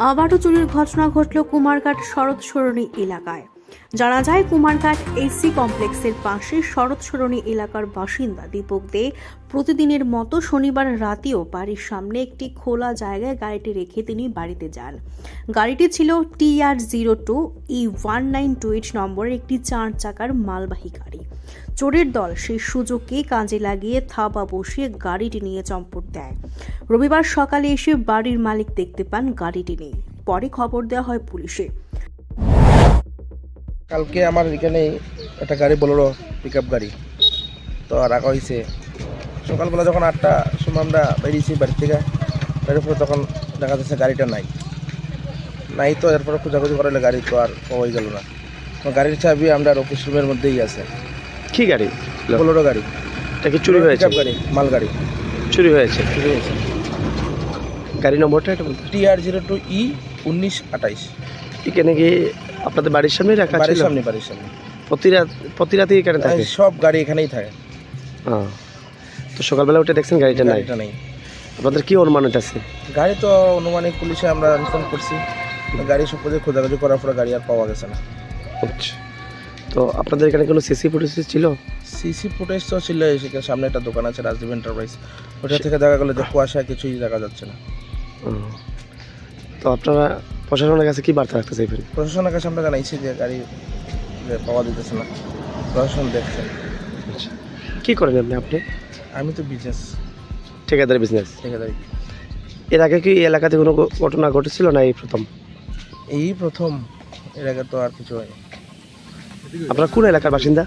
আবারও চুরির ঘটনা ঘটল কুমারঘাট শরৎ সরণি এলাকায়। জানা যায়, কুমারঘাট এসি কমপ্লেক্সের পাশে শরৎ সরণি এলাকার বাসিন্দা দীপক দে প্রতিদিনের মতো শনিবার রাতেও বাড়ির সামনে একটি খোলা জায়গায় গাড়িটি রেখে তিনি বাড়িতে যান। গাড়িটি ছিল TR02E1928 নম্বরের একটি 4 চাকার মালবাহী গাড়ি। চোরের দল সেই সুযোগকে কাজে লাগিয়ে থাবা বসিয়ে গাড়িটি নিয়ে চম্পট দেয়। রবিবার সকালে এসে বাড়ির মালিক দেখতে পান গাড়িটি নেই। পরে খবর দেওয়া হয় পুলিশে। কালকে আমার এখানে একটা গাড়ি বোলেরো পিকআপ গাড়ি তো রাখা হয়েছে। সকালবেলা যখন 8টার সময় আমরা বেরিয়েছি বাড়ি থেকে, এরপরে তখন দেখা যাচ্ছে গাড়িটা নাই তো এরপরে খোঁজাখুঁজি করালে গাড়ি তো আর পাওয়াই গেল না। গাড়ির চাবি আমরা অফিস রুমের মধ্যেই আছে। কি গাড়ি? বোলেরো গাড়ি। এটা কি চুরি হয়েছে? গাড়ি, মাল গাড়ি চুরি হয়েছে। গাড়ি নম্বরটা এটা TR02E1928। এখানে কি আপনাদের বাড়ির সামনে রাখা ছিল? বাড়ির সামনে প্রতি রাতে এখানে থাকে? সব গাড়ি এখানেই থাকে। তো সকালবেলা উঠে দেখছেন গাড়িটা নেই। আপনাদের কি অনুমান আছে? গাড়ি তো অনুমানিক পুলিশে আমরা ইনফর্ম করছি, গাড়ি সব খোঁজাখুঁজি করার পরে গাড়ি আর পাওয়া গেছে না। আচ্ছা, তো আপনাদের এখানে কোনো সিসি ফুটেজ ছিল? সিসি ফুটেজ তো ছিল, সেখানে সামনে একটা দোকান আছে রাজদীপ এন্টারপ্রাইজ, ওটা থেকে দেখা গেলো যে কুয়াশায় কিছুই দেখা যাচ্ছে না। তো আপনারা প্রশাসনের কাছে কি বার্তা রাখতে চাইবেন? প্রশাসনের কাছে আমরা জানাইছি যে গাড়ি পাওয়া যেতেছে না, প্রশাসন দেখছে। আচ্ছা, কী করেন আপনি? আমি তো বিজনেস, ঠিকাদারি বিজনেস। ঠিকাদারি। এর আগে কি এই এলাকাতে কোনো ঘটনা ঘটেছিল না এই প্রথম? এর আগে তো আর কিছু হয়নি। আপনারা কোন এলাকার বাসিন্দা?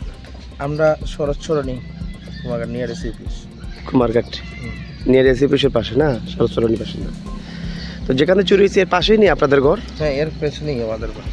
আমরা Sarat Sarani, Kumarghat near AC office. Kumarghat near AC অফিসের পাশে না? শরৎ সরণি বাসিন্দা। তো যেখানে চুরি হয়েছে এর পাশেই নেই আপনাদের ঘর? হ্যাঁ, এর পেছনেই আমাদের ঘর।